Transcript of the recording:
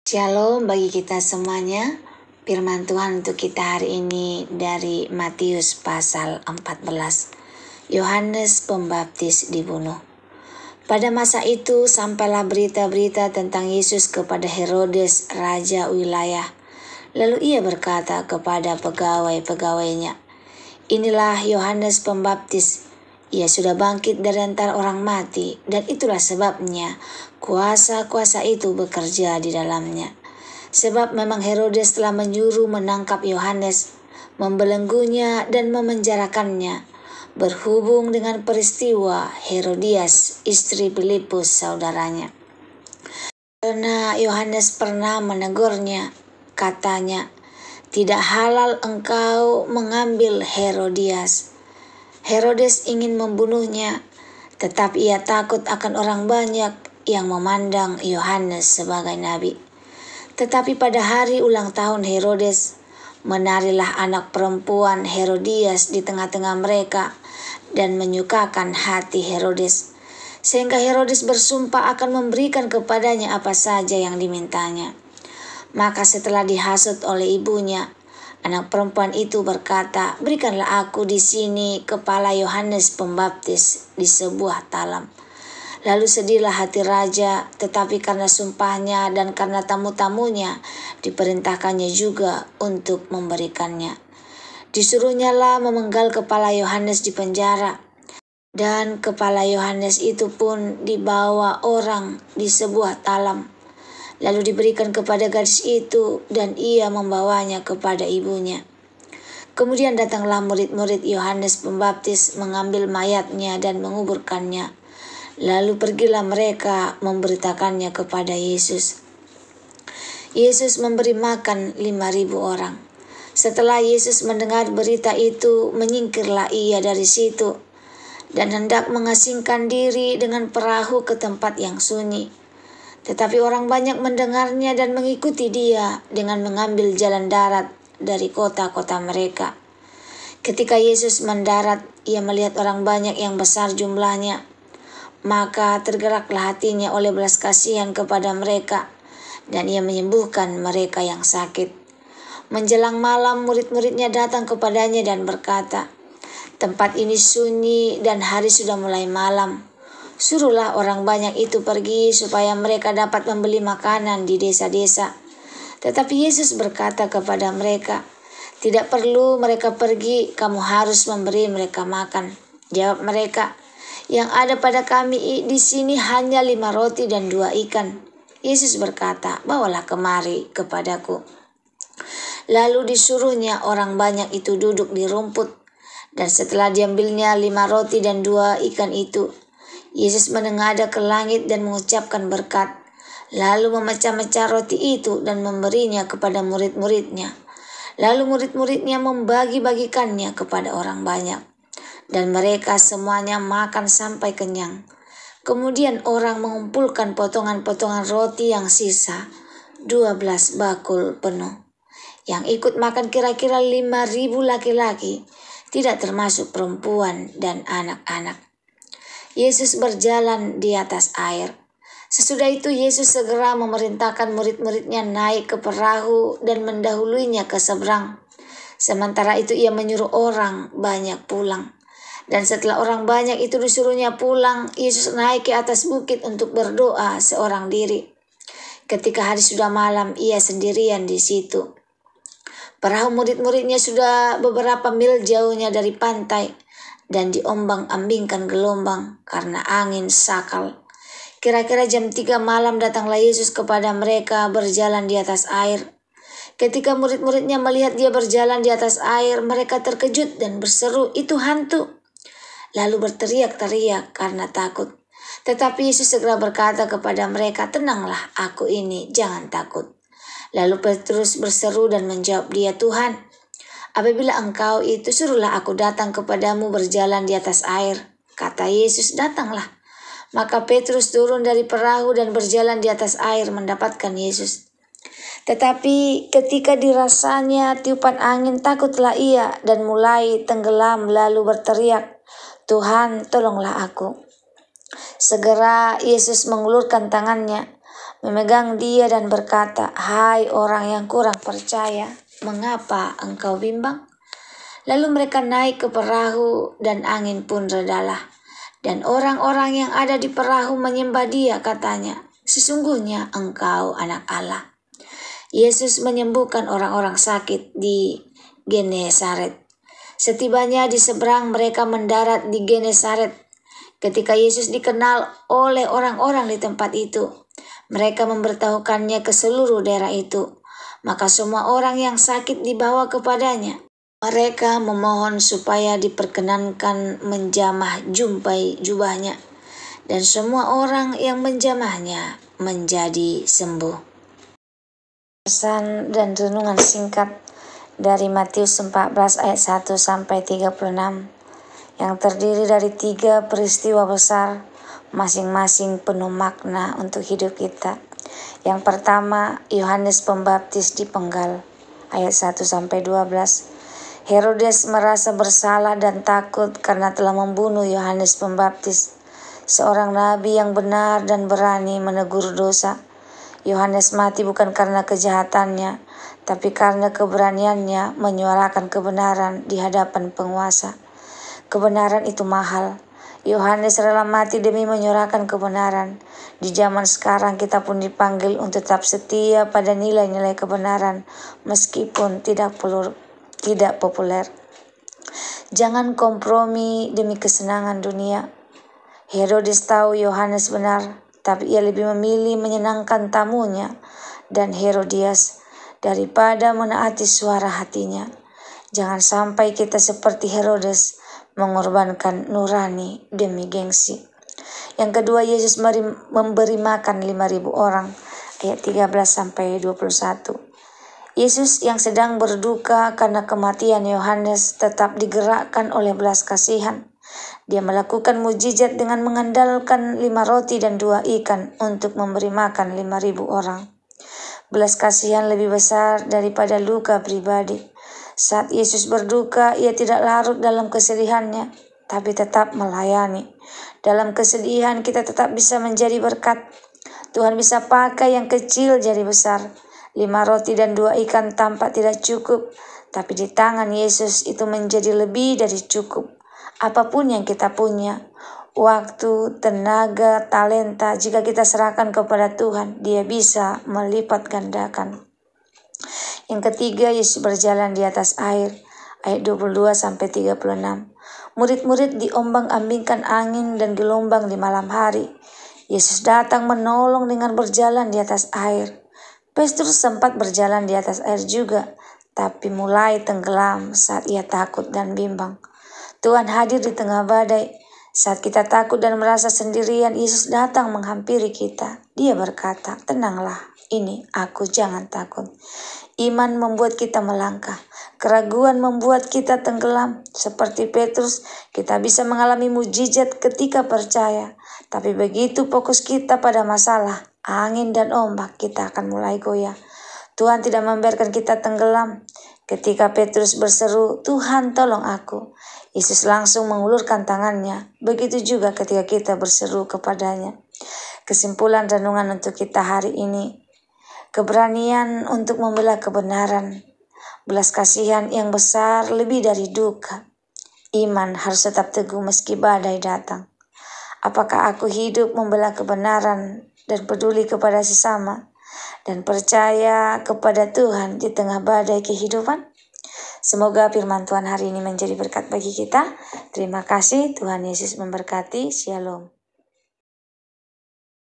Shalom bagi kita semuanya. Firman Tuhan untuk kita hari ini dari Matius pasal 14. Yohanes Pembaptis dibunuh. Pada masa itu sampailah berita-berita tentang Yesus kepada Herodes, raja wilayah. Lalu ia berkata kepada pegawai-pegawainya, "Inilah Yohanes Pembaptis. Ia sudah bangkit dari antara orang mati, dan itulah sebabnya kuasa-kuasa itu bekerja di dalamnya. Sebab memang Herodes telah menyuruh menangkap Yohanes, membelenggunya dan memenjarakannya, berhubung dengan peristiwa Herodias, istri Filipus saudaranya. Karena Yohanes pernah menegurnya, katanya, 'Tidak halal engkau mengambil Herodias.' Herodes ingin membunuhnya, tetapi ia takut akan orang banyak yang memandang Yohanes sebagai nabi. Tetapi pada hari ulang tahun Herodes, menarilah anak perempuan Herodias di tengah-tengah mereka dan menyukakan hati Herodes, sehingga Herodes bersumpah akan memberikan kepadanya apa saja yang dimintanya. Maka setelah dihasut oleh ibunya, anak perempuan itu berkata, 'Berikanlah aku di sini kepala Yohanes Pembaptis di sebuah talam.' Lalu sedihlah hati raja, tetapi karena sumpahnya dan karena tamu-tamunya, diperintahkannya juga untuk memberikannya. Disuruhnyalah memenggal kepala Yohanes di penjara, dan kepala Yohanes itu pun dibawa orang di sebuah talam. Lalu diberikan kepada gadis itu, dan ia membawanya kepada ibunya. Kemudian datanglah murid-murid Yohanes Pembaptis mengambil mayatnya dan menguburkannya. Lalu pergilah mereka memberitakannya kepada Yesus. Yesus memberi makan 5.000 orang. Setelah Yesus mendengar berita itu, menyingkirlah ia dari situ dan hendak mengasingkan diri dengan perahu ke tempat yang sunyi. Tetapi orang banyak mendengarnya dan mengikuti dia dengan mengambil jalan darat dari kota-kota mereka. Ketika Yesus mendarat, ia melihat orang banyak yang besar jumlahnya. Maka tergeraklah hatinya oleh belas kasihan kepada mereka, dan ia menyembuhkan mereka yang sakit. Menjelang malam, murid-muridnya datang kepadanya dan berkata, "Tempat ini sunyi dan hari sudah mulai malam. Suruhlah orang banyak itu pergi supaya mereka dapat membeli makanan di desa-desa." Tetapi Yesus berkata kepada mereka, "Tidak perlu mereka pergi, kamu harus memberi mereka makan." Jawab mereka, "Yang ada pada kami di sini hanya 5 roti dan 2 ikan." Yesus berkata, "Bawalah kemari kepadaku." Lalu disuruhnya orang banyak itu duduk di rumput, dan setelah diambilnya 5 roti dan 2 ikan itu, Yesus menengadah ke langit dan mengucapkan berkat, lalu memecah-mecah roti itu dan memberinya kepada murid-muridnya. Lalu murid-muridnya membagi-bagikannya kepada orang banyak, dan mereka semuanya makan sampai kenyang. Kemudian orang mengumpulkan potongan-potongan roti yang sisa, 12 bakul penuh. Yang ikut makan kira-kira 5.000 laki-laki, tidak termasuk perempuan dan anak-anak. Yesus berjalan di atas air. Sesudah itu Yesus segera memerintahkan murid-muridnya naik ke perahu dan mendahuluinya ke seberang. Sementara itu ia menyuruh orang banyak pulang. Dan setelah orang banyak itu disuruhnya pulang, Yesus naik ke atas bukit untuk berdoa seorang diri. Ketika hari sudah malam, ia sendirian di situ. Perahu murid-muridnya sudah beberapa mil jauhnya dari pantai, dan diombang-ambingkan gelombang karena angin sakal. Kira-kira jam 3 malam datanglah Yesus kepada mereka berjalan di atas air. Ketika murid-muridnya melihat dia berjalan di atas air, mereka terkejut dan berseru, "Itu hantu!" Lalu berteriak-teriak karena takut. Tetapi Yesus segera berkata kepada mereka, "Tenanglah, aku ini, jangan takut." Lalu Petrus berseru dan menjawab dia, "Tuhan, apabila engkau itu, suruhlah aku datang kepadamu berjalan di atas air." Kata Yesus, "Datanglah." Maka Petrus turun dari perahu dan berjalan di atas air mendapatkan Yesus. Tetapi ketika dirasanya tiupan angin, takutlah ia dan mulai tenggelam, lalu berteriak, "Tuhan, tolonglah aku." Segera Yesus mengulurkan tangannya, memegang dia dan berkata, "Hai orang yang kurang percaya, mengapa engkau bimbang?" Lalu mereka naik ke perahu dan angin pun redalah. Dan orang-orang yang ada di perahu menyembah dia, katanya, "Sesungguhnya engkau anak Allah." Yesus menyembuhkan orang-orang sakit di Genesaret. Setibanya di seberang, mereka mendarat di Genesaret. Ketika Yesus dikenal oleh orang-orang di tempat itu, mereka memberitahukannya ke seluruh daerah itu. Maka semua orang yang sakit dibawa kepadanya. Mereka memohon supaya diperkenankan menjamah jubahnya, dan semua orang yang menjamahnya menjadi sembuh. Pesan dan renungan singkat dari Matius 14 ayat 1 sampai 36 yang terdiri dari 3 peristiwa besar, masing-masing penuh makna untuk hidup kita. Yang pertama, Yohanes Pembaptis dipenggal, ayat 1 sampai 12. Herodes merasa bersalah dan takut karena telah membunuh Yohanes Pembaptis, seorang nabi yang benar dan berani menegur dosa. Yohanes mati bukan karena kejahatannya, tapi karena keberaniannya menyuarakan kebenaran di hadapan penguasa. Kebenaran itu mahal. Yohanes rela mati demi menyuarakan kebenaran. Di zaman sekarang kita pun dipanggil untuk tetap setia pada nilai-nilai kebenaran, meskipun tidak populer. Jangan kompromi demi kesenangan dunia. Herodes tahu Yohanes benar, tapi ia lebih memilih menyenangkan tamunya dan Herodias daripada menaati suara hatinya. Jangan sampai kita seperti Herodes, mengorbankan nurani demi gengsi. Yang kedua, Yesus memberi makan 5.000 orang, ayat 13 sampai 21. Yesus yang sedang berduka karena kematian Yohanes tetap digerakkan oleh belas kasihan. Dia melakukan mujizat dengan mengandalkan 5 roti dan 2 ikan untuk memberi makan 5.000 orang. Belas kasihan lebih besar daripada luka pribadi. Saat Yesus berduka, ia tidak larut dalam kesedihannya, tapi tetap melayani. Dalam kesedihan kita tetap bisa menjadi berkat. Tuhan bisa pakai yang kecil jadi besar. 5 roti dan 2 ikan tampak tidak cukup, tapi di tangan Yesus itu menjadi lebih dari cukup. Apapun yang kita punya, waktu, tenaga, talenta, jika kita serahkan kepada Tuhan, Dia bisa melipat gandakan. Yang ketiga, Yesus berjalan di atas air, ayat 22 sampai 36. Murid-murid diombang-ambingkan angin dan gelombang di malam hari. Yesus datang menolong dengan berjalan di atas air. Petrus sempat berjalan di atas air juga, tapi mulai tenggelam saat ia takut dan bimbang. Tuhan hadir di tengah badai. Saat kita takut dan merasa sendirian, Yesus datang menghampiri kita. Dia berkata, "Tenanglah, ini aku, jangan takut." Iman membuat kita melangkah. Keraguan membuat kita tenggelam. Seperti Petrus, kita bisa mengalami mujizat ketika percaya. Tapi begitu fokus kita pada masalah, angin dan ombak, kita akan mulai goyah. Tuhan tidak membiarkan kita tenggelam. Ketika Petrus berseru, "Tuhan, tolong aku," Yesus langsung mengulurkan tangannya. Begitu juga ketika kita berseru kepadanya. Kesimpulan renungan untuk kita hari ini: keberanian untuk membela kebenaran, belas kasihan yang besar lebih dari duka, iman harus tetap teguh meski badai datang. Apakah aku hidup membela kebenaran dan peduli kepada sesama, dan percaya kepada Tuhan di tengah badai kehidupan? Semoga firman Tuhan hari ini menjadi berkat bagi kita. Terima kasih, Tuhan Yesus memberkati. Shalom.